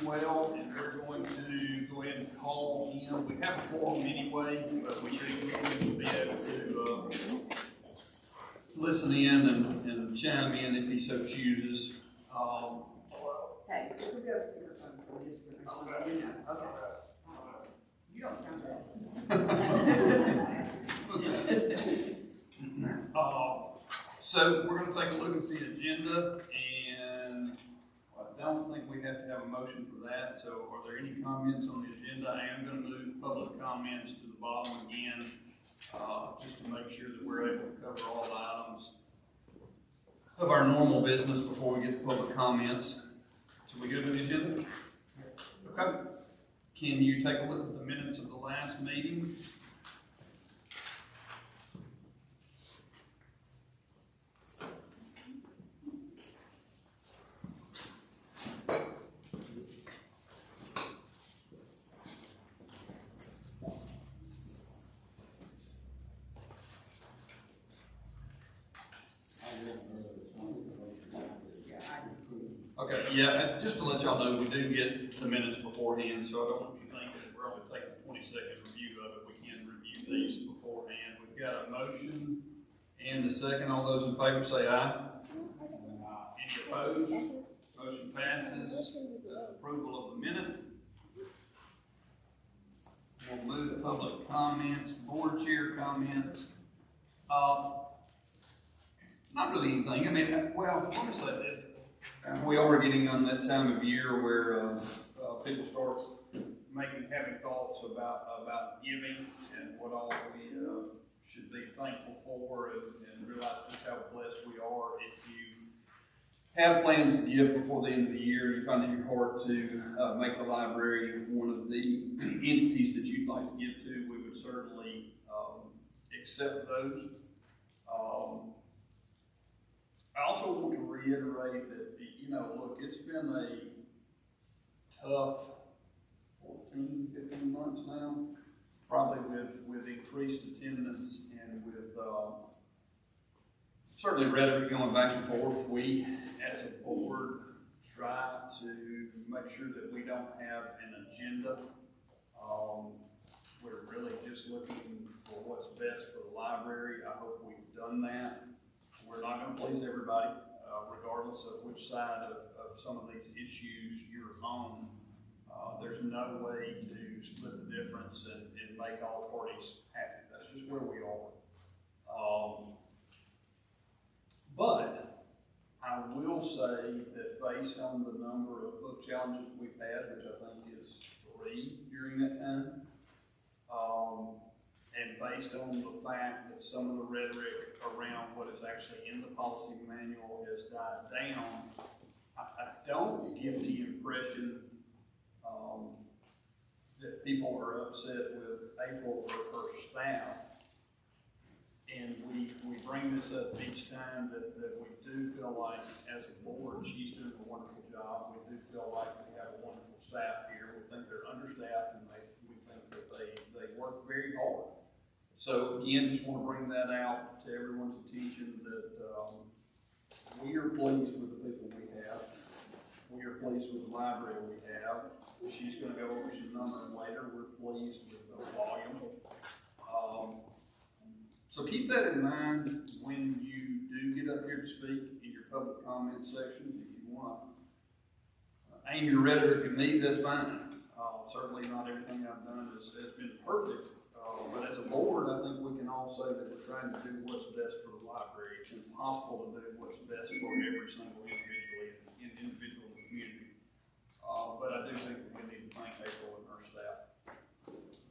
well, and we're going to go ahead and call him. We have a quorum anyway, but we should be able to listen in and chime in if he so chooses. Hey, we'll go speakerphone, so we just okay. You don't sound bad. So we're going to take a look at the agenda, and I don't think we have to have a motion for that. So are there any comments on the agenda? I am going to move public comments to the bottom again, just to make sure that we're able to cover all the items of our normal business before we get to public comments. So we good with the agenda? Okay. Can you take a look at the minutes of the last meeting? Okay, yeah, just to let y'all know, we do get the minutes beforehand, so I don't want you to think that we're only taking a 20-second review of it. We can review these beforehand. We've got a motion and a second. All those in favor say aye. Any opposed? Motion passes. Approval of the minutes. We'll move to public comments, board chair comments. Not really anything. I mean, well, let me say this. We are getting on that time of year where people start having thoughts about giving and what all we should be thankful for, and realize just how blessed we are. If you have plans to give before the end of the year, you find it in your heart to make the library one of the entities that you'd like to give to, we would certainly accept those. I also want to reiterate that, look, it's been a tough 14, 15 months now, probably with increased attendance and with certainly rhetoric going back and forth. We, as a board, try to make sure that we don't have an agenda. We're really just looking for what's best for the library. I hope we've done that. We're not going to please everybody, regardless of which side of some of these issues you're on. There's no way to split the difference and make all parties happy. That's just where we are. But I will say that based on the number of book challenges we've had, which I think is 3 during that time, and based on the fact that some of the rhetoric around what is actually in the policy manual has died down, I don't get the impression that people are upset with April or her staff. And we bring this up each time that we do feel like, as a board, she's doing a wonderful job. We do feel like we have a wonderful staff here. We think they're understaffed, and we think that they work very hard. So again, just want to bring that out to everyone's attention that we are pleased with the people we have. We are pleased with the library we have. She's going to go over some numbers later. We're pleased with the volume. So keep that in mind when you do get up here to speak in your public comment section. If you want to aim your rhetoric at me, that's fine. Certainly not everything I've done has been perfect. But as a board, I think we can all say that we're trying to do what's best for the library. It's impossible to do what's best for every single individual in the community. But I do think that we need to thank April and her staff.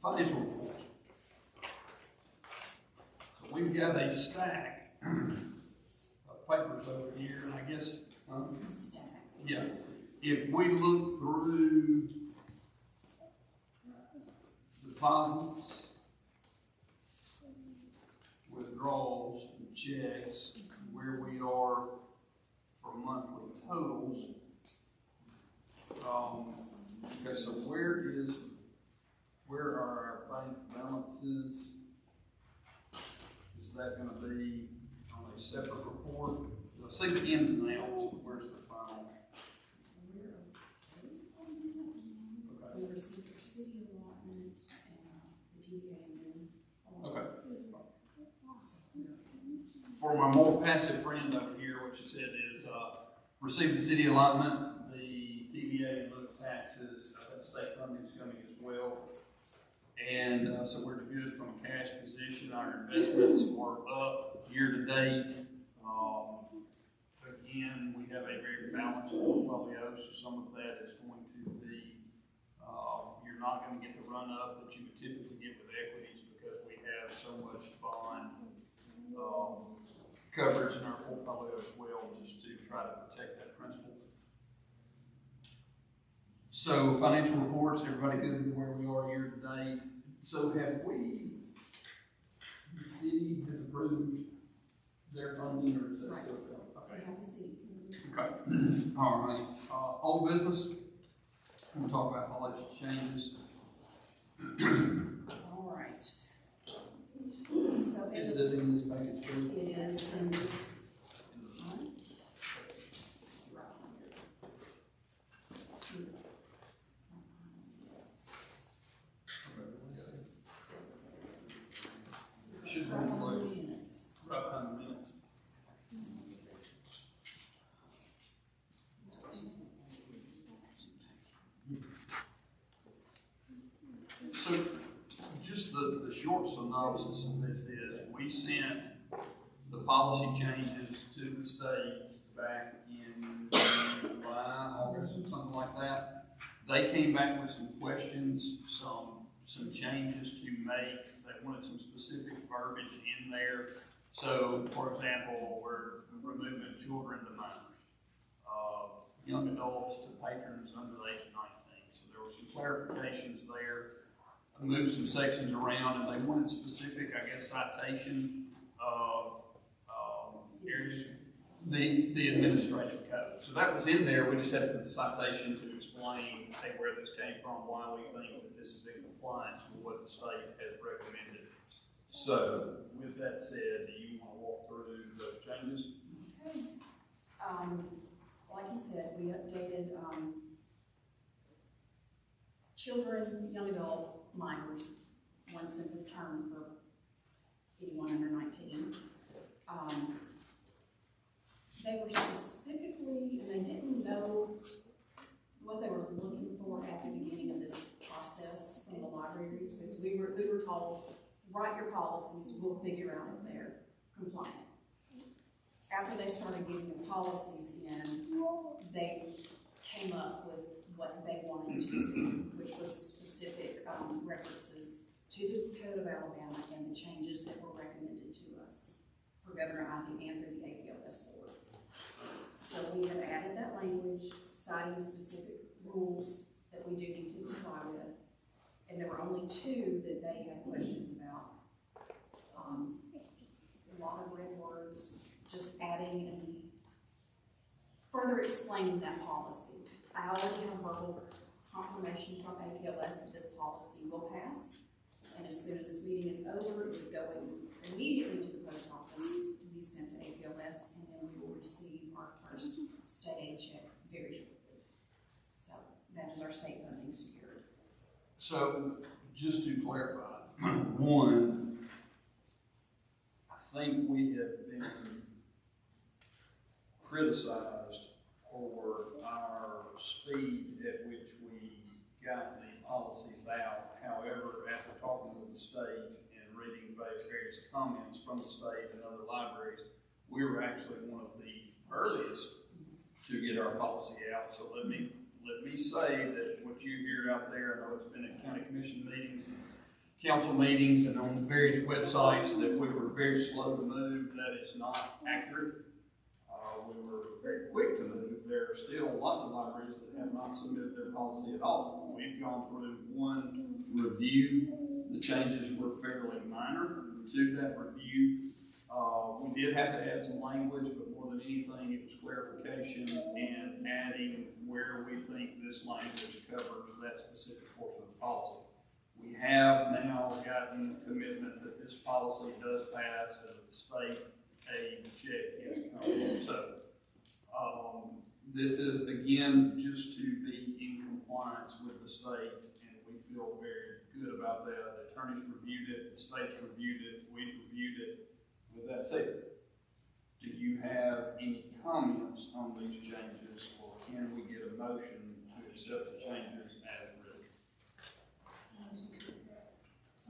Financial reports. So we've got a stack of papers over here, and I guess Stack. Yeah. If we look through deposits, withdrawals, and checks, where we are for monthly totals. Okay, so where are our bank balances? Is that going to be on a separate report? I see the ins and outs. Where's the final? received your city allotment and the TVA and Okay. So, For my more passive friend over here, what you said is, receive the city allotment, the TVA and lieu of taxes, state funding is coming as well. And so we're good from a cash position. Our investments are up year to date. Again, we have a very balanced portfolio, so some of that is going to be, you're not going to get the run up that you would typically get with equities because we have so much bond coverage in our portfolio as well, just to try to protect that principal. So financial reports, everybody good with where we are year to date? So have we, the city has approved their funding, or is that still coming? I have a seat. Okay. All right. Old business. We'll talk about college changes. All right. So Is this in this package too? it is in the front. Should be close. Right behind the minutes. So, just the short synopsis of this is, we sent the policy changes to the state back in July, August, something like that. They came back with some questions, some changes to make. They wanted some specific verbiage in there. So, for example, we're removing children to minors, young adults to patrons under the age of 19. So there were some clarifications there. I moved some sections around, and they wanted specific, I guess, citation of areas, the administrative code. So that was in there. We just had to put the citation to explain, hey, where this came from, why we think that this is in compliance with what the state has recommended. So, with that said, do you want to walk through those changes? Okay. Like you said, we updated children, young adult, minors, one simple term for anyone under 19. They were specifically, and they didn't know what they were looking for at the beginning of this process from the libraries, because we were told, write your policies, we'll figure out if they're compliant. After they started getting the policies in, they came up with what they wanted to see, which was the specific references to the Code of Alabama and the changes that were recommended to us for Governor Ivey and through the APLS board. So we have added that language, citing specific rules that we do need to comply with, and there were only two that they had questions about. A lot of red words, just adding and further explaining that policy. I already have verbal confirmation from APLS that this policy will pass, and as soon as this meeting is over, it is going immediately to the post office to be sent to APLS, and then we will receive our first state aid check very shortly. So that is our state funding secured. So, just to clarify, one, I think we have been criticized for our speed at which we got the policies out. However, after talking with the state and reading various comments from the state and other libraries, we were actually one of the earliest to get our policy out. So let me say that what you hear out there, I know it's been at county commission meetings, council meetings, and on various websites that we were very slow to move. That is not accurate. We were very quick to move. There are still lots of libraries that have not submitted their policy at all. We've gone through one review. The changes were fairly minor to that review. We did have to add some language, but more than anything, it was clarification and adding where we think this language covers that specific portion of the policy. We have now gotten commitment that this policy does pass, and the state aid check is coming. So, this is, again, just to be in compliance with the state and feel very good about that. The attorneys reviewed it, the state's reviewed it, we've reviewed it. With that said, do you have any comments on these changes, or can we get a motion to accept the changes as written?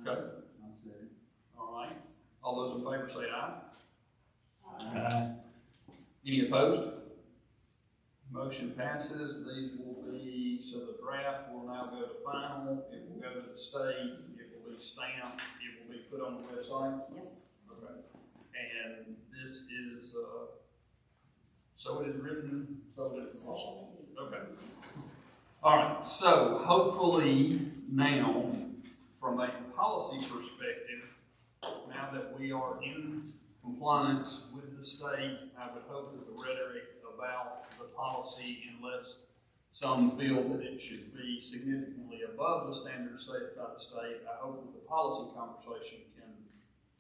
Okay. I'll second. All right. All those in favor say aye. Aye. Any opposed? Motion passes. These will be, so the draft will now go to final. It will go to the state. It will be stamped. It will be put on the website. Yes. Okay. And this is, so it is written, so it is law. Okay. All right. So hopefully now, from a policy perspective, now that we are in compliance with the state, I would hope that the rhetoric about the policy, unless some feel that it should be significantly above the standards set by the state, I hope that the policy conversation can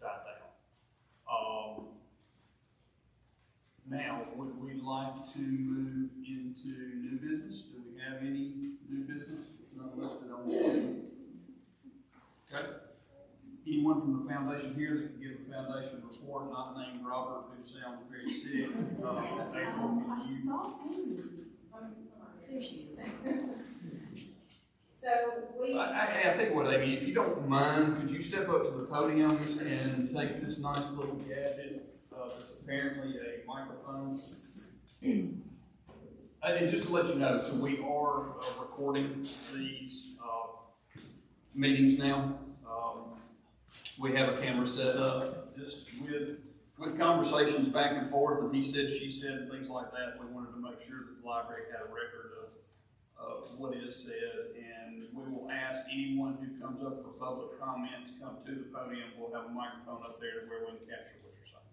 die down. Now, would we like to move into new business? Do we have any new business not listed on the screen? Okay. Anyone from the foundation here that can give a foundation report, not named Robert, who sounds very sick? April, I saw Amy. There she is. So we. I tell you what, Amy, if you don't mind, could you step up to the podium and take this nice little gadget, that's apparently a microphone? And just to let you know, so we are recording these meetings now. We have a camera set up, just with conversations back and forth, and he said, she said, and things like that. We wanted to make sure that the library had a record of what is said, and we will ask anyone who comes up for public comment to come to the podium. We'll have a microphone up there where we can capture what you're saying.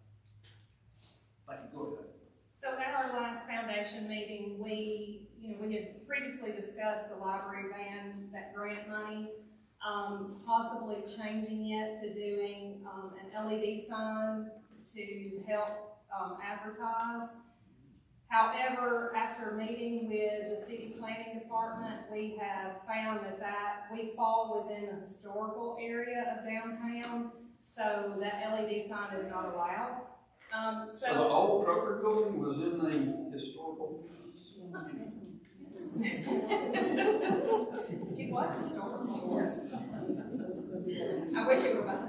Thank you. Go ahead. So at our last foundation meeting, we had previously discussed the library van, that grant money, possibly changing it to doing an LED sign to help advertise. However, after meeting with the city planning department, we have found that we fall within the historical area of downtown, so that LED sign is not allowed. So the old Kroger building was in the historical. It was historical. I wish it were back.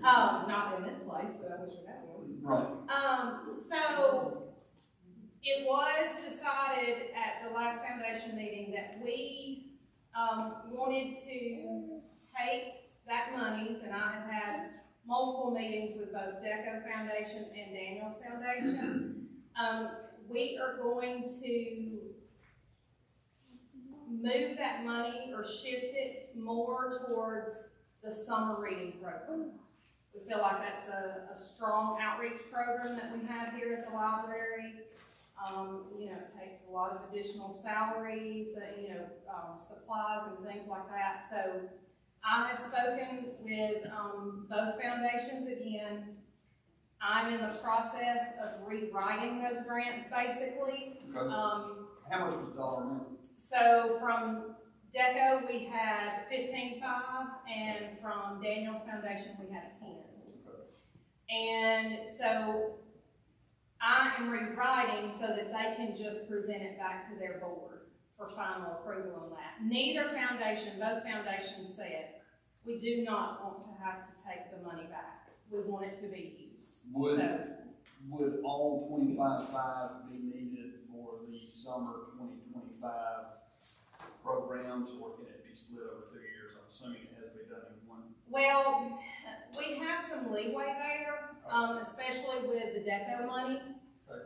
Not in this place, but I wish it had one. Right. So it was decided at the last foundation meeting that we wanted to take that monies, and I have had multiple meetings with both DECO Foundation and Daniels Foundation. We are going to move that money or shift it more towards the summer reading program. We feel like that's a strong outreach program that we have here at the library. It takes a lot of additional salary, supplies and things like that. So I have spoken with both foundations again. I'm in the process of rewriting those grants, basically. Okay. How much was the dollar amount? So from DECO, we had 15.5, and from Daniels Foundation, we had 10. And so I am rewriting so that they can just present it back to their board for final approval on that. Neither foundation, both foundations said, we do not want to have to take the money back. We want it to be used. Would all 25.5 be needed for the summer 2025 programs, or can it be split over 2 years? I'm assuming it has to be done in one. Well, we have some leeway there, especially with the DECO money. Okay.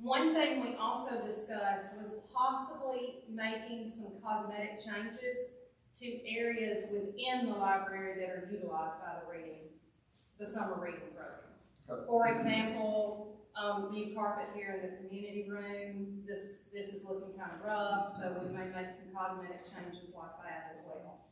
One thing we also discussed was possibly making some cosmetic changes to areas within the library that are utilized by the summer reading program. Okay. For example, new carpet here in the community room. This is looking kind of rough, so we may make some cosmetic changes like that as well.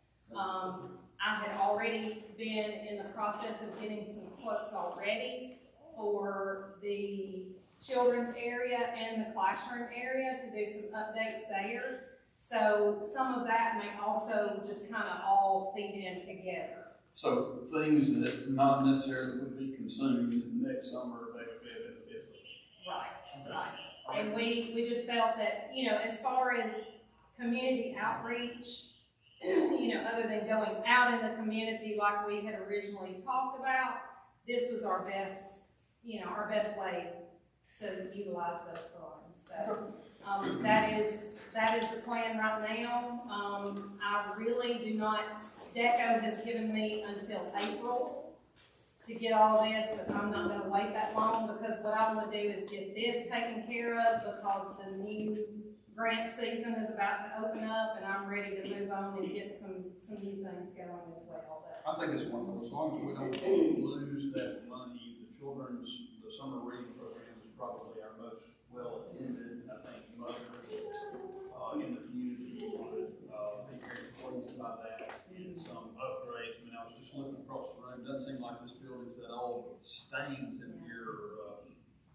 I had already been in the process of getting some quotes already for the children's area and the classroom area to do some updates there. So some of that may also just kind of all feed in together. So things that not necessarily would be consumed next summer, they would be a benefit. Right. And we just felt that, you know, as far as community outreach, you know, other than going out in the community like we had originally talked about, this was our best, you know, our best way to utilize those funds. So, that is the plan right now. I really do not, DECO has given me until April to get all this, but I'm not gonna wait that long, because what I wanna do is get this taken care of, because the new grant season is about to open up, and I'm ready to move on and get some new things going as well. But I think it's wonderful, as long as we don't lose that money. The summer reading program is probably our most well-attended. I think mothers, in the community would, be very pleased by that, and some upgrades. I mean, I was just looking across the room, doesn't seem like this building's that old, but the stains in here are,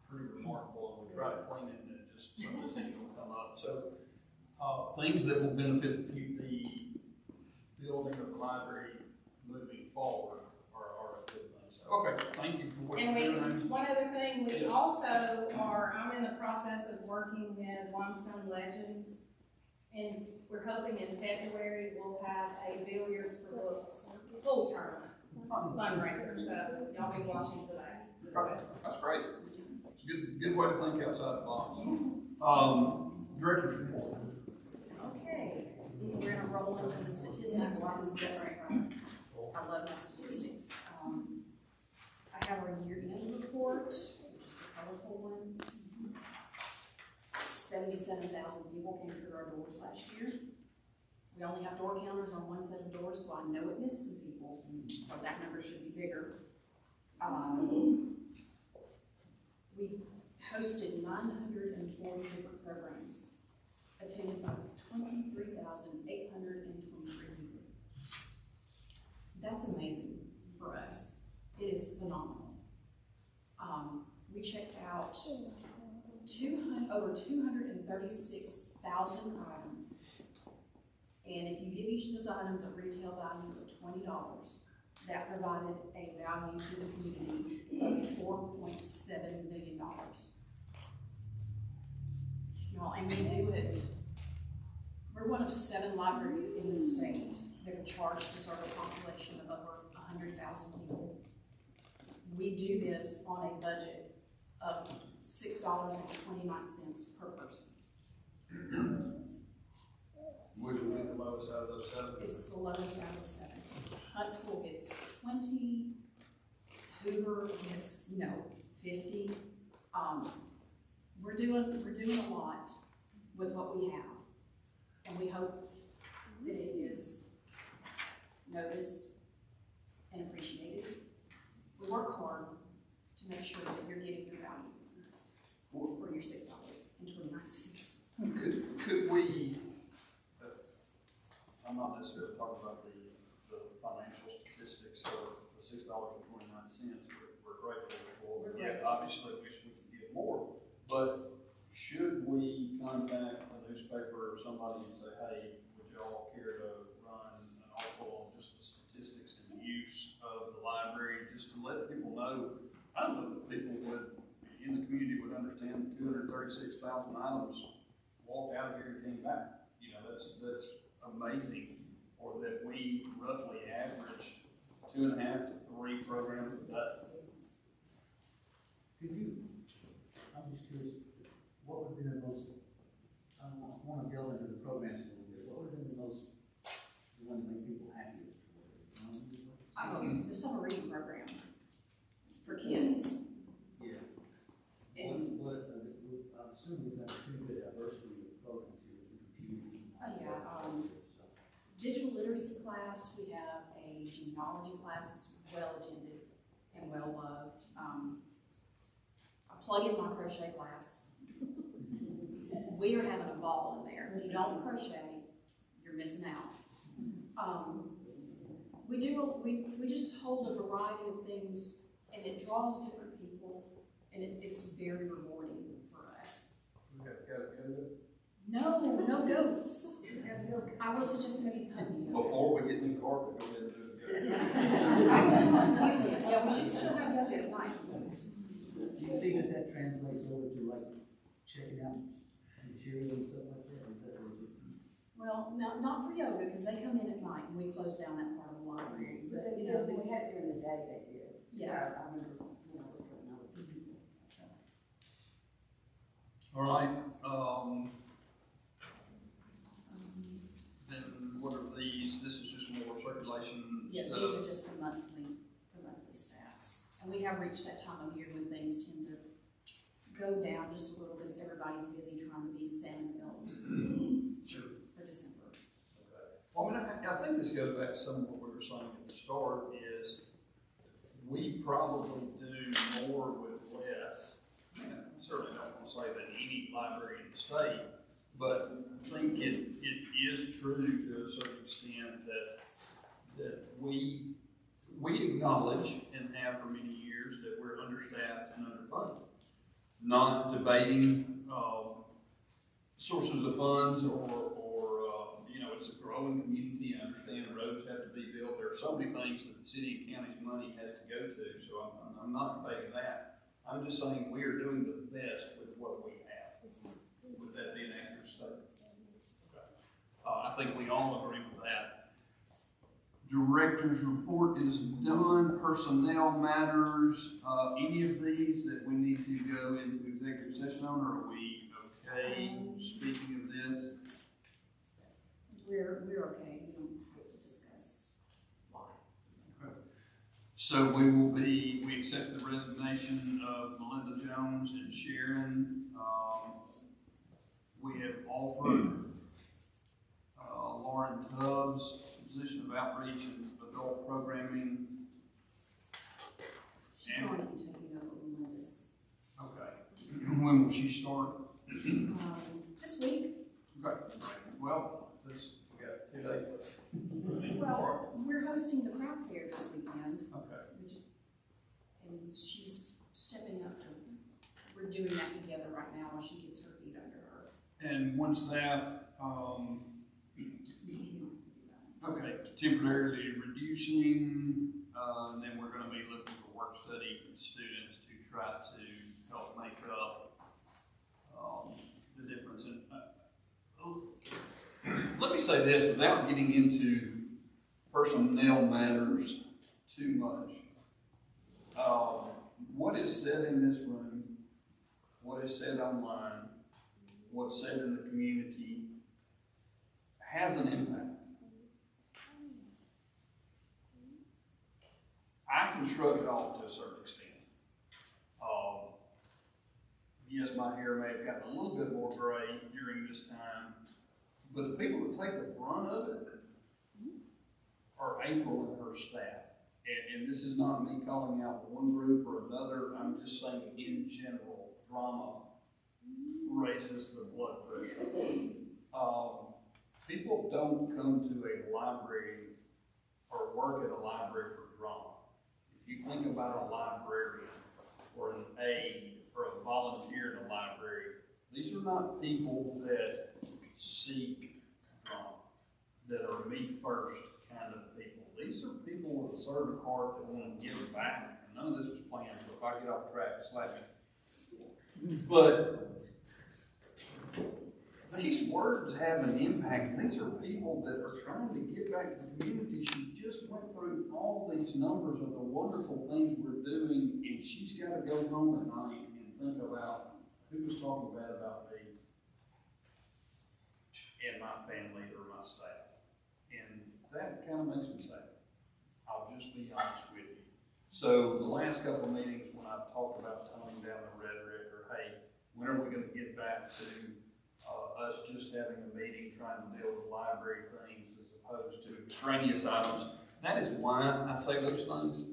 pretty remarkable, and we try to clean it, and it just, some of this ain't gonna come up. So, things that will benefit the building of the library moving forward are a good thing. So, okay, thank you for what you're and doing. one other thing, we Yes. also I'm in the process of working with Limestone Legends, and we're hoping in February we'll have a billiards for books full tournament fundraiser, so y'all be watching for that. That's great. It's a good way to think outside the box. Director's report. Okay, so we're gonna roll into the statistics, because that's, I love my statistics. I have our year-end report, which is the colorful one. 77,000 people came through our doors last year. We only have door counters on one set of doors, so I know it missed some people, so that number should be bigger. We hosted 940 different programs, attended by 23,823 people. That's amazing for us. It is phenomenal. We checked out over 236,000 items. And if you give each of those items a retail value of $20, that provided a value to the community of $4.7 million. Y'all, and we do it. We're one of 7 libraries in the state that are charged to serve a population of over 100,000 people. We do this on a budget of $6.29 per person. Which will be the lowest out of those 7? It's the lowest out of the 7. Huntsville gets 20, Hoover gets, 50. We're doing a lot with what we have, and we hope that it is noticed and appreciated. We work hard to make sure that you're getting your value for your $6.29. Could we, I'm not necessarily talking about the financial statistics of the $6.29. We're grateful for. Yeah, obviously, wish we could get more. But should we contact a newspaper or somebody and say, hey, would y'all care to run an article on just the statistics and use of the library, just to let people know? I don't know that people in the community would understand 236,000 items, walk out of here and came back. That's amazing. Or that we roughly averaged 2.5 to 3 programs a day. Could you, I'm just curious, what would have been the most, I want to delve into the programs a little bit, what would have been the most, the one that made people happiest? The summer reading program for kids. Yeah. And, I assume we've got a pretty good diversity of programs here in the community. digital literacy class, we have a genealogy class that's well attended and well loved. I plug in my crochet class. We are having a ball in there. If you don't crochet, you're missing out. We just hold a variety of things, and it draws different people, and it's very rewarding for us. We got to go. No goats. I would suggest maybe puppy yoga. Before we get new carpet, go ahead and do it. I would talk to yoga, yeah, we do still have yoga at night. Do you see that that translates over to like checking out material and stuff like that? Is that what it is? Well, not for yoga, because they come in at night and we close down that part of the library, but, you know, We had it during the day, they did. yeah. I remember when I was going on. So, All right, then what are these? This is just more circulation yeah, stuff. these are just the monthly stats. And we have reached that time of year when things tend to go down just a little, because everybody's busy trying to be Santa's elves Sure. for December. Okay. Well, I mean, I think this goes back to some of what we were saying at the start, is we probably do more with less. I mean, I certainly don't want to say that any library in the state, but I think it is true to a certain extent that we acknowledge and have for many years that we're understaffed and underfunded. Not debating sources of funds or you know, it's a growing community. I understand roads have to be built. There are so many things that the city and county's money has to go to, so I'm not debating that. I'm just saying we are doing the best with what we have. Would that be an accurate statement? Okay. I think we all agree with that. Director's report is done. Personnel matters. Any of these that we need to go into executive session on, or are we okay speaking of this? We're okay, we don't have to discuss why. So we accept the resignation of Melinda Jones and Sharon. We have offered Lauren Tubbs position of outreach and adult programming. She's going to be taking over Melinda's, Okay. When will she start? this week. Okay. Well, we got 2 days left. Well, we're hosting the craft fair this weekend. Okay. And she's stepping up to, we're doing that together right now while she gets her feet under her. And one staff, okay, temporarily reducing, and then we're gonna be looking for work study students to try to help make up, the difference in, let me say this, without getting into personnel matters too much. What is said in this room, what is said online, what's said in the community has an impact. I can shrug it off to a certain extent. Yes, my hair may have gotten a little bit more gray during this time, but the people that take the brunt of it are April and her staff. And this is not me calling out one group or another. I'm just saying in general, drama raises the blood pressure. People don't come to a library or work at a library for drama. If you think about a librarian or an aide or a volunteer in a library, these are not people that seek drama, that are me first kind of people. These are people with a servant heart that want to give back. And none of this was planned, so if I get off track, slap me. But these words have an impact. These are people that are trying to get back to the community. She just went through all these numbers of the wonderful things we're doing, and she's got to go home at night and think about who was talking bad about me and my family or my staff. And that kind of makes me sad. I'll just be honest with you. So the last couple of meetings when I've talked about toning down the rhetoric, or hey, when are we going to get back to us just having a meeting trying to deal with library things as opposed to extraneous items. That is why I say those things.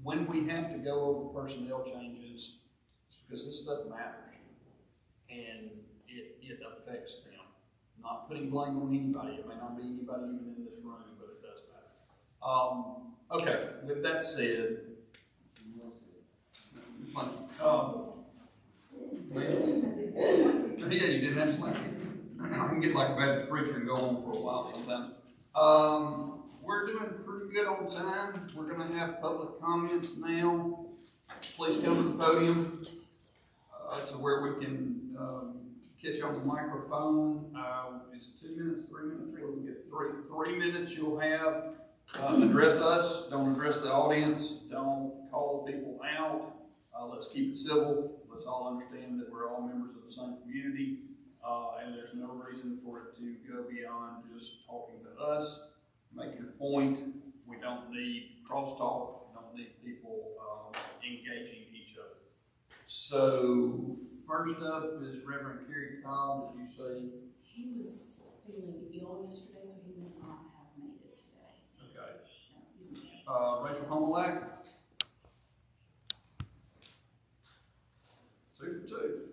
When we have to go over personnel changes, it's because this stuff matters. And it affects them. Not putting blame on anybody. It may not be anybody even in this room, but it does matter. Okay, with that said, funny. Yeah, you didn't have to slap me. I can get like a Baptist preacher and go on for a while sometimes. We're doing pretty good on time. We're gonna have public comments now. Please come to the podium, to where we can, catch you on the microphone. Is it 2 minutes, 3 minutes? What do we get? 3 minutes you'll have. Address us, don't address the audience, don't call people out. Let's keep it civil. Let's all understand that we're all members of the same community, and there's no reason for it to go beyond just talking to us, making a point. We don't need crosstalk, don't need people engaging each other. So, first up is Reverend Kerry Cobb. Did you say? He was feeling ill yesterday, so he would not have made it today. Okay. No, he's not. Rachel Homelak. 2 for 2.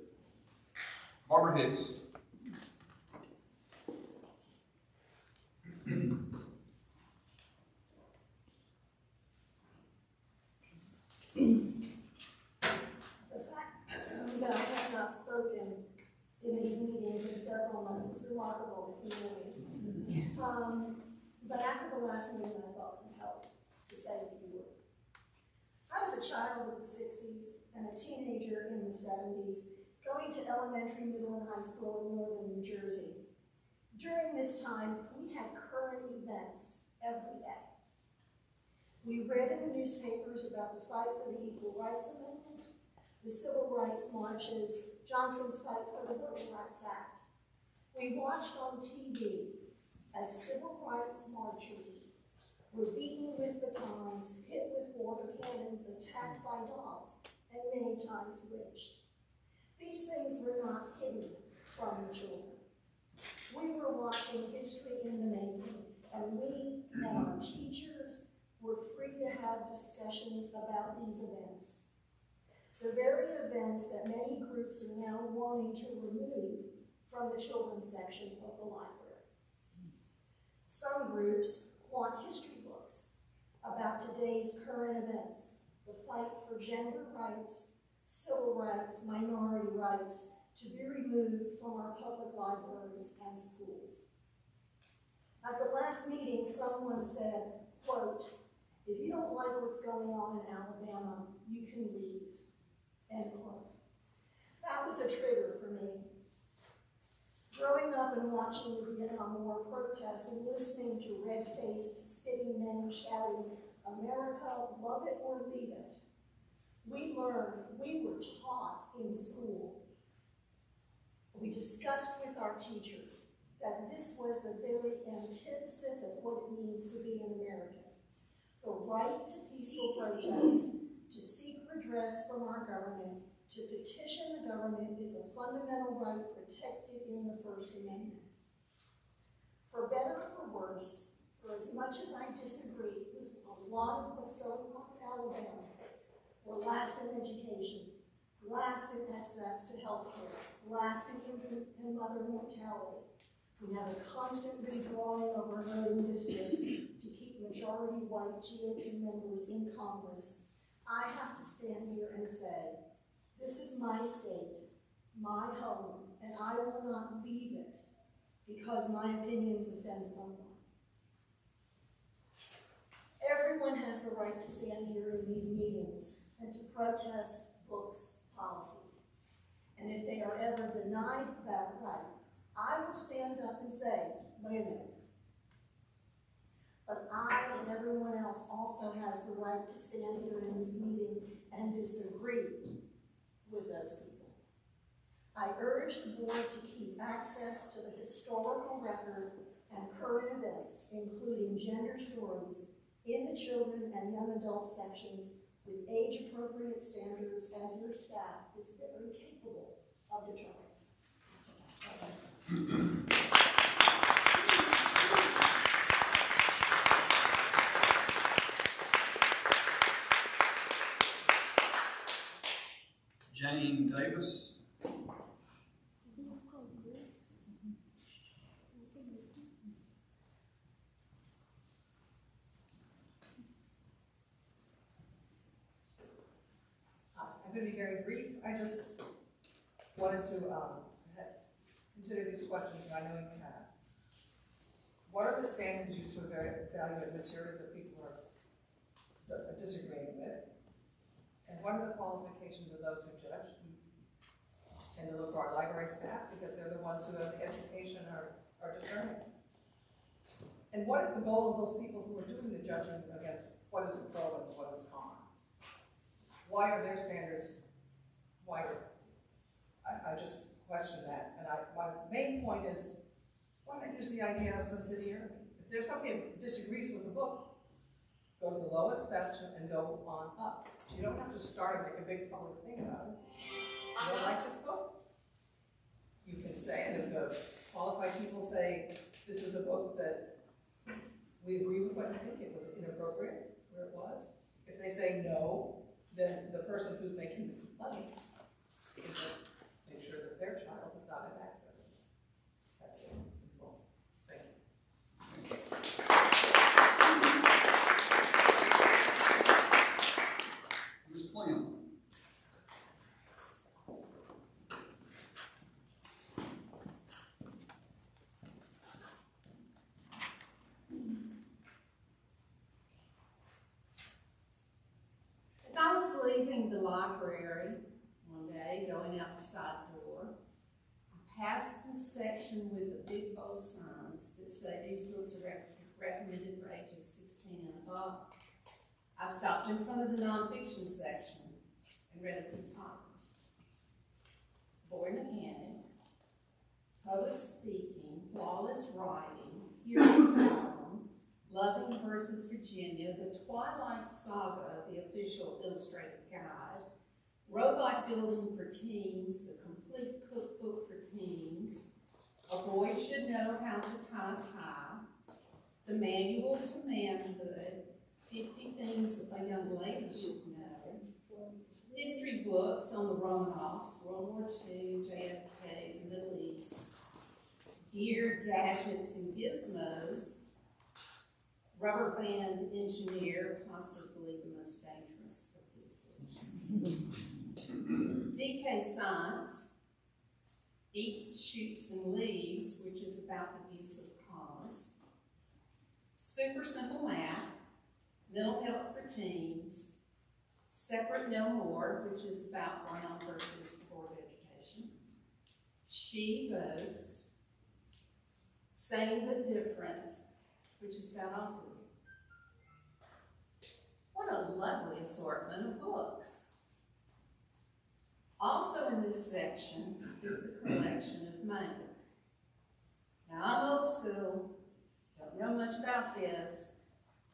Barbara Hicks. The fact that I have not spoken in these meetings in several months is remarkable to me. But after the last meeting, I felt compelled to say a few words. I was a child of the 60s and a teenager in the 70s, going to elementary, middle, and high school in northern New Jersey. During this time, we had current events every day. We read in the newspapers about the fight for the Equal Rights Amendment, the Civil Rights Marches, Johnson's fight for the Voting Rights Act. We watched on TV as civil rights marchers were beaten with batons, hit with water cannons, attacked by dogs, and many times lynched. These things were not hidden from the children. We were watching history in the making, and we and our teachers were free to have discussions about these events. The very events that many groups are now wanting to remove from the children's section of the library. Some groups want history books about today's current events, the fight for gender rights, civil rights, minority rights, to be removed from our public libraries and schools. At the last meeting, someone said, quote, "If you don't like what's going on in Alabama, you can leave," end quote. That was a trigger for me. Growing up and watching the Vietnam War protests and listening to red-faced, spitting men shouting, "America, love it or leave it," we were taught in school. We discussed with our teachers that this was the very antithesis of what it means to be an American. The right to peaceful protest, to seek redress from our government, to petition the government is a fundamental right protected in the First Amendment. For better or for worse, for as much as I disagree with a lot of what's going on in Alabama, we're last in education, last in access to health care, last in infant and mother mortality. We have a constant redrawing of our voting districts to keep majority white GOP members in Congress. I have to stand here and say, this is my state, my home, and I will not leave it because my opinions offend someone. Everyone has the right to stand here in these meetings and to protest books, policies. And if they are ever denied that right, I will stand up and say, wait a minute. But I and everyone else also has the right to stand here in this meeting and disagree with those people. I urge the board to keep access to the historical record and current events, including gender stories, in the children and young adult sections with age-appropriate standards, as your staff is very capable of determining. Jane Davis. I'm going to be very brief. I just wanted to consider these questions, and I know you have. What are the standards used to evaluate materials that people are disagreeing with? And what are the qualifications of those who judge? And to look for our library staff, because they're the ones who have the education and are discerning. And what is the goal of those people who are doing the judging against what is pro and what is con? Why are their standards wider? I just question that. And my main point is, why not use the idea of subsidiarity? If there's somebody that disagrees with the book, go to the lowest section and go on up. You don't have to start and make a big public thing about it. You don't like this book? You can say, and if the qualified people say, this is a book that we agree with what you think, it was inappropriate where it was. If they say no, then the person who's making the complaint can just make sure that their child does not have access. That's it, simple. Thank you. Ms. Clem. As I was leaving the library one day, going out the side door, I passed the section with the big bold signs that say these books are recommended for ages 16 and above. I stopped in front of the nonfiction section and read a few titles. Boy Mechanic, Public Speaking, Flawless Writing, Hearing Problem, Loving versus Virginia, The Twilight Saga, the official illustrated guide, Robot Building for Teens, the complete cookbook for teens, A Boy Should Know How to Tie a Tie, The Manual to Manhood, 50 Things a Young Lady Should Know, history books on the Romanovs, World War II, JFK, the Middle East, gear, gadgets, and gizmos, Rubber Band Engineer, possibly the most dangerous of these books. DK Science, Eats, Shoots, and Leaves, which is about the use of cause. Super Simple Math, Mental Health for Teens, Separate No More, which is about Brown versus the Board of Education. She Votes, Same but Different, which is about autism. What a lovely assortment of books. Also in this section is the collection of manga. Now I'm old school, don't know much about this,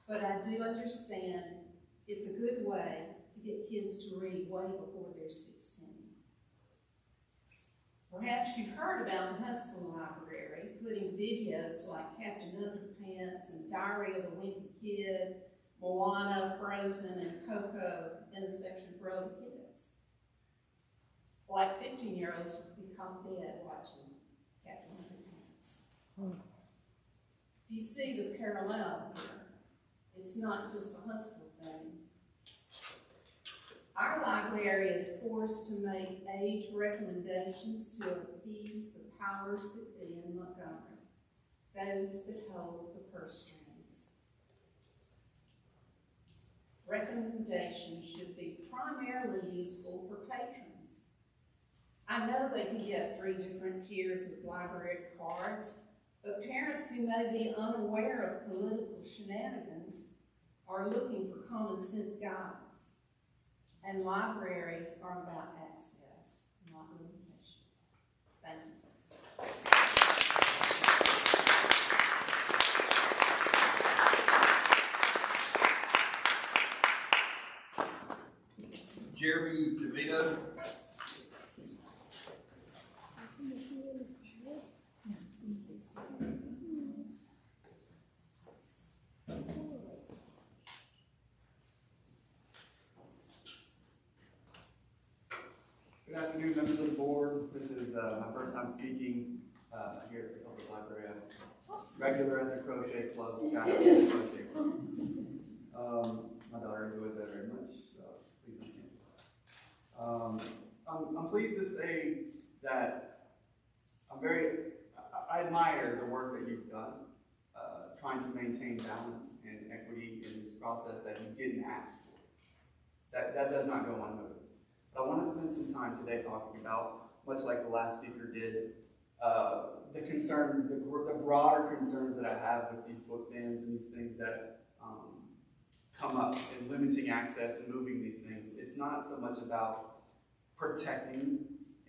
but I do understand it's a good way to get kids to read way before they're 16. Perhaps you've heard about the Huntsville Library putting videos like Captain Underpants and Diary of a Wimpy Kid, Moana, Frozen, and Coco in a section for older kids. Like 15-year-olds would become dead watching Captain Underpants. Do you see the parallel here? It's not just a Huntsville thing. Our library is forced to make age recommendations to appease the powers that be in Montgomery, those that hold the purse strings. Recommendations should be primarily useful for patrons. I know they can get 3 different tiers of library cards, but parents who may be unaware of political shenanigans are looking for common sense guidance. And libraries are about access, not limitations. Thank you. Jeremy DeVito. Good afternoon, members of the board. This is my first time speaking here at the Public Library. I'm regular at the Crochet Club, shout out to the Crochet Club. My daughter enjoys that very much, so please don't cancel. I'm pleased to say that I admire the work that you've done, trying to maintain balance and equity in this process that you didn't ask for. That does not go unnoticed. But I want to spend some time today talking about, much like the last speaker did, the concerns, the broader concerns that I have with these book bans and these things that come up in limiting access and moving these things. It's not so much about protecting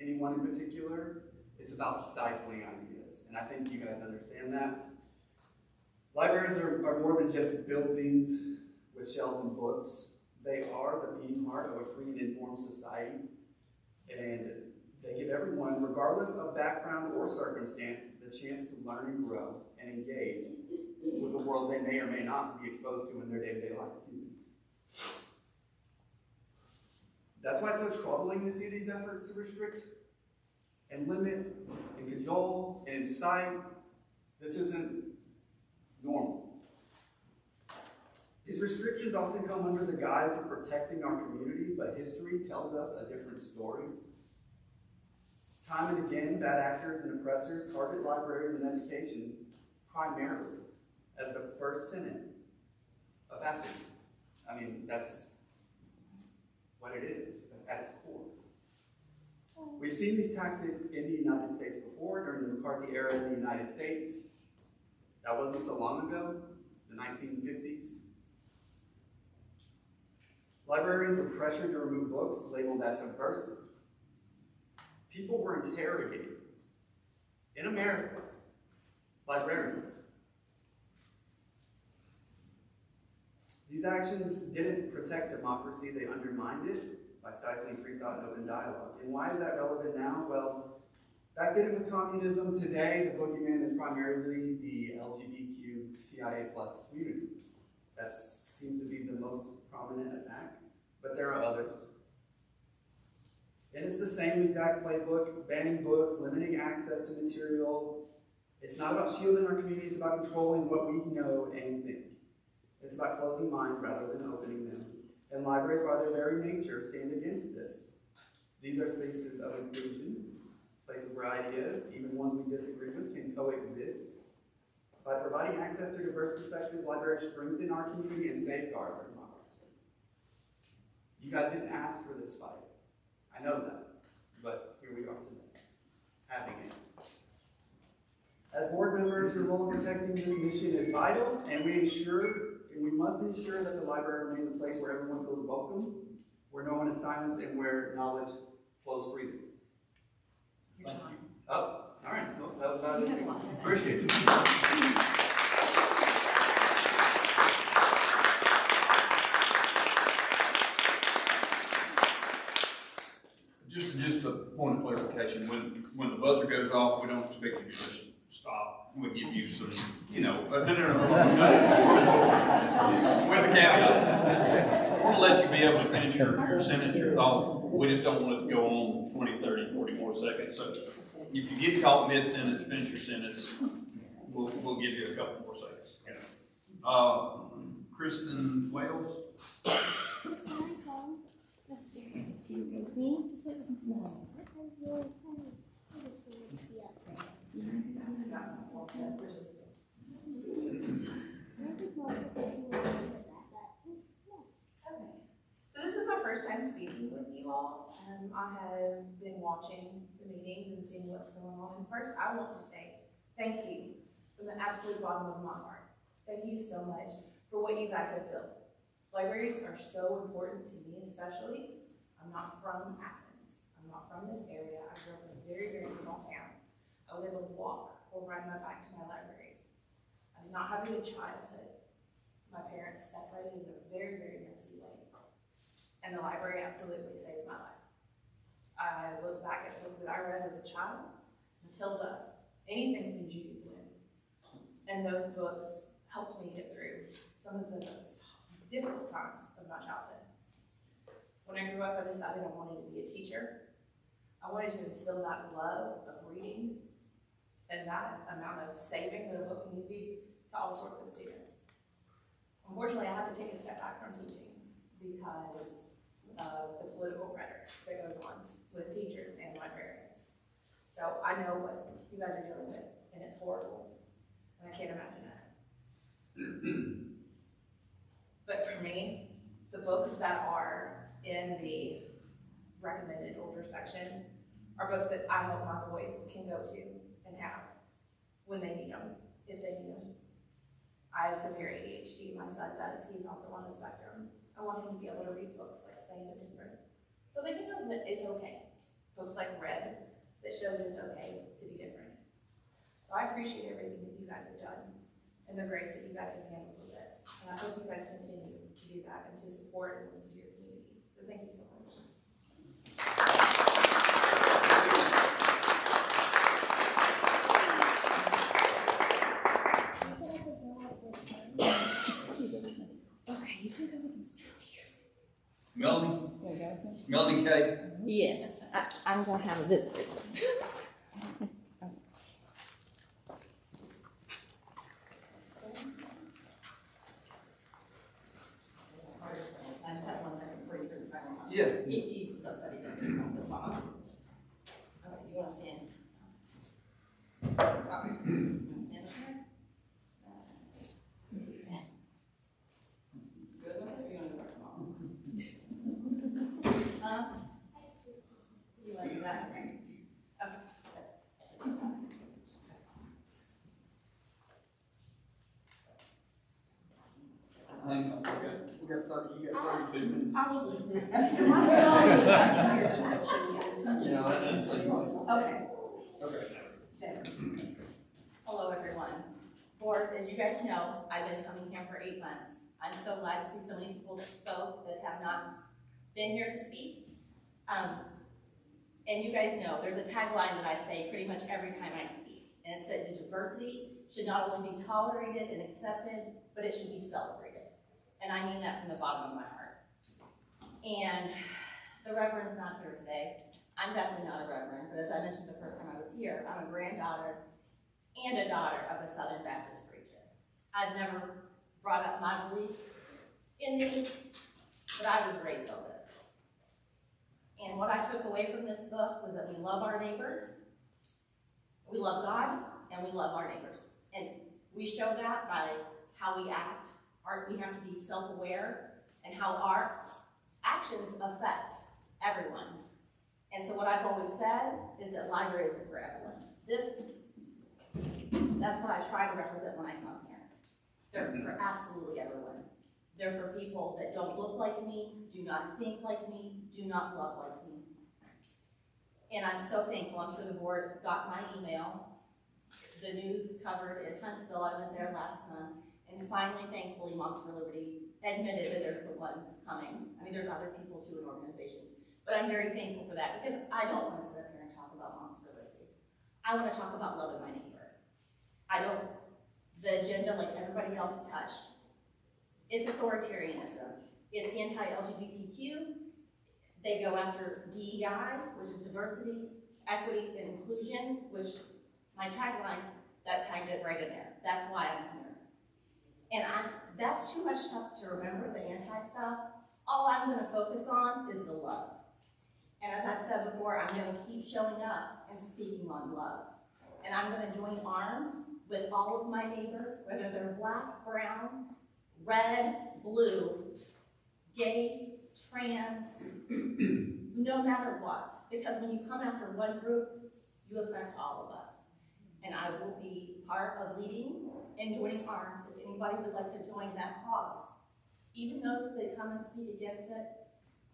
anyone in particular, it's about stifling ideas. And I think you guys understand that. Libraries are more than just buildings with shelves and books. They are the beating heart of a free and informed society. And they give everyone, regardless of background or circumstance, the chance to learn and grow and engage with the world they may or may not be exposed to in their day-to-day lives. That's why it's so troubling to see these efforts to restrict and limit and cajole and incite. This isn't normal. These restrictions often come under the guise of protecting our community, but history tells us a different story. Time and again, bad actors and oppressors target libraries and education primarily as the first tenet of fascism. I mean, that's what it is at its core. We've seen these tactics in the United States before, during the McCarthy era in the United States. That wasn't so long ago, the 1950s. Librarians were pressured to remove books labeled as subversive. People were interrogated. In America, librarians. These actions didn't protect democracy, they undermined it by stifling free thought and open dialogue. And why is that relevant now? Well, back then it was communism. Today, the boogeyman is primarily the LGBTQIA+ community. That seems to be the most prominent attack, but there are others. And it's the same exact playbook, banning books, limiting access to material. It's not about shielding our community, it's about controlling what we know and think. It's about closing minds rather than opening them. And libraries, by their very nature, stand against this. These are spaces of inclusion, places where ideas, even ones we disagree with, can coexist. By providing access to diverse perspectives, libraries strengthen our community and safeguard our democracy. You guys didn't ask for this fight. I know that, but here we are today, having it. As board members, your role in protecting this mission is vital, and we must ensure that the library remains a place where everyone feels welcome, where no one is silenced, and where knowledge flows freely. Thank you. Oh, all right. Well, that was about it. Appreciate it. Just a point of clarification, when the buzzer goes off, we don't expect you to just stop. We give you some, no. With the caveat. I want to let you be able to finish your sentence, your thought. We just don't want it to go on 20, 30, 40 more seconds. So if you get caught mid-sentence, finish your sentence, we'll give you a couple more seconds. Kristen Wales. Me? Just wait with me. So this is my first time speaking with you all. I have been watching the meetings and seeing what's going on. And first, I want to say thank you from the absolute bottom of my heart. Thank you so much for what you guys have built. Libraries are so important to me, especially. I'm not from Athens. I'm not from this area. I grew up in a very, very small town. I was able to walk or ride my bike to my library. I did not have a good childhood. My parents separated in a very, very messy way. And the library absolutely saved my life. I look back at books that I read as a child, Matilda, anything from Judy Blume. And those books helped me get through some of the most difficult times of my childhood. When I grew up, I decided I wanted to be a teacher. I wanted to instill that love of reading and that amount of saving that a book can be to all sorts of students. Unfortunately, I had to take a step back from teaching because of the political rhetoric that goes on with teachers and librarians. So So I know what you guys are dealing with, and it's horrible, and I can't imagine that. But for me, the books that are in the recommended older section are books that I hope my boys can go to and have when they need them, if they need them. I have severe ADHD, my son does, he's also on the spectrum. I want him to be able to read books like Sane and Different, so they can know that it's okay. Books like Red, that show that it's okay to be different. So I appreciate everything that you guys have done, and the grace that you guys have handled with this. And I hope you guys continue to do that and to support and listen to your community. So thank you so much. Melanie? Melanie Kay? Yes, I'm gonna have a visitor. I just have one second before you turn the camera on. Yeah. He was upset he didn't turn on this mama. Okay, you wanna stand? Okay. You wanna stand up here? Good with it, or you wanna go back mom? You wanna do that? Okay. Hang on, we got 30, you got 32 minutes. I was, my phone is sitting here twitching. Yeah, that doesn't seem right. Okay. Okay. Hello, everyone. Board, as you guys know, I've been coming here for 8 months. I'm so glad to see so many people that spoke that have not been here to speak. And you guys know, there's a tagline that I say pretty much every time I speak. And it's that diversity should not only be tolerated and accepted, but it should be celebrated. And I mean that from the bottom of my heart. And the Reverend's not here today. I'm definitely not a Reverend, but as I mentioned the first time I was here, I'm a granddaughter and a daughter of a Southern Baptist preacher. I've never brought up my beliefs in these, but I was raised on this. And what I took away from this book was that we love our neighbors, we love God, and we love our neighbors. And we show that by how we act. We have to be self-aware and how our actions affect everyone. And so what I've always said is that libraries are for everyone. That's what I try to represent when I come here. They're for absolutely everyone. They're for people that don't look like me, do not think like me, do not love like me. And I'm so thankful. I'm sure the board got my email. The news covered in Huntsville. I went there last month. And finally, thankfully, Moms for Liberty admitted that they're the ones coming. I mean, there's other people too in organizations. But I'm very thankful for that because I don't want to sit up here and talk about Moms for Liberty. I want to talk about loving my neighbor. The agenda, like everybody else touched, it's authoritarianism. It's anti-LGBTQ. They go after DEI, which is diversity, equity, and inclusion, which my tagline, that tagged it right in there. That's why I'm here. And that's too much stuff to remember, the anti-stuff. All I'm gonna focus on is the love. And as I've said before, I'm gonna keep showing up and speaking on love. And I'm gonna join arms with all of my neighbors, whether they're black, brown, red, blue, gay, trans, no matter what. Because when you come after one group, you affect all of us. And I will be part of leading and joining arms if anybody would like to join that cause. Even those that come and speak against it,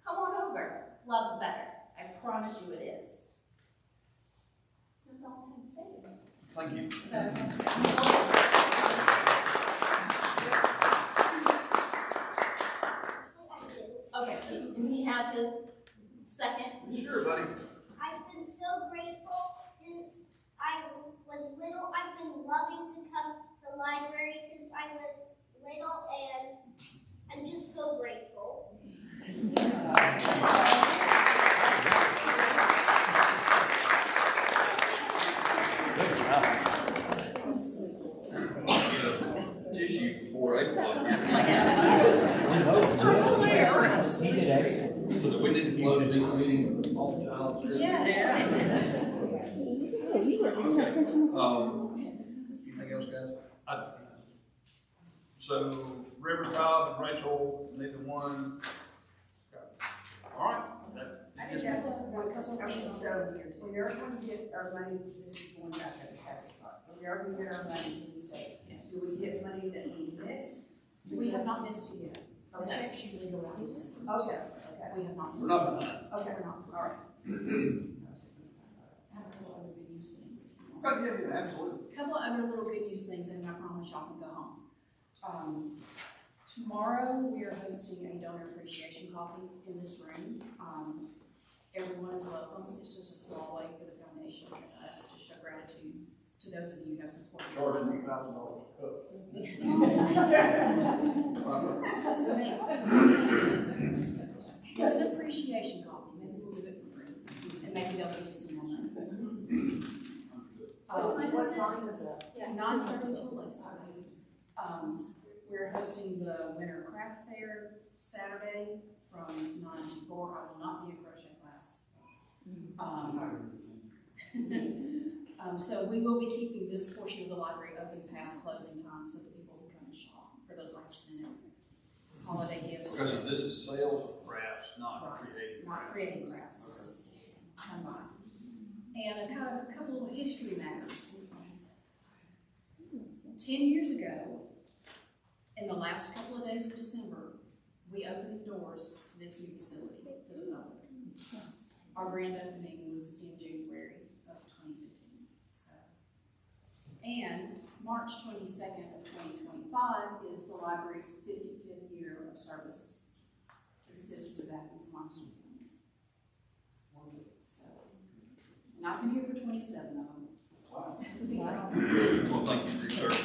come on over. Love's better. I promise you it is. That's all I have to say. Thank you. Okay, can he have his second? Sure, buddy. I've been so grateful since I was little. I've been loving to come to the library since I was little, and I'm just so grateful. Tissue for April. I swear. He did excellent. So do we need to close this meeting off the Yes. Anything else, guys? So River, Cobb, and Rachel, neither one. All right. I think that's one question. Okay, so we are going to get our money, this is going back at the tax spot. We are going to get our money from the state. Do we get money that we missed? We have not missed it yet. The checks usually go out in December. Okay. We have not We're missed not it. behind. Okay, we're not, all right. I have a couple other good news things. Yeah, absolutely. A couple of other little good news things, and I promise y'all can go home. Tomorrow, we are hosting a donor appreciation coffee in this room. Everyone is welcome. It's just a small way for the foundation and us to show gratitude to those of you who have supported. Charging $1,000 a cup. It's an appreciation coffee. Maybe we'll do it for free, and maybe they'll give you some more money. What time is it? 9:30 to 11. We're hosting the Winter Craft Fair Saturday from 9 to 4. I will not be in crochet class. So we will be keeping this portion of the library open past closing time so that people can come and shop for those last minute holiday gifts. Because this is sales of crafts, not creating. Not creating crafts, this is come by. And a couple of history matters. 10 years ago, in the last couple of days of December, we opened the doors to this new facility to the public. Our grand opening was in January of 2015. So, and March 22nd of 2025 is the library's 55th year of service to the citizens of Athens and Limestone County. So, and I've been here for 27 of them. Wow. It's been great. Well, thank you for your service.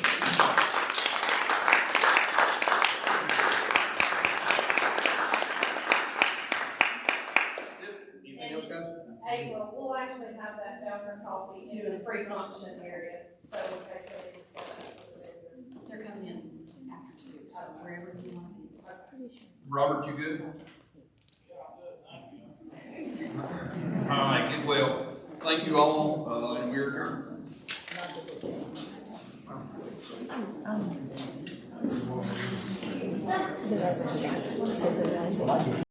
Anything else, guys? April, we'll actually have that donor coffee in the pre-function area, so they said it's, They're coming in after 2, so wherever you want to be. Robert, you good? All right, get well. Thank you all, and we're adjourned.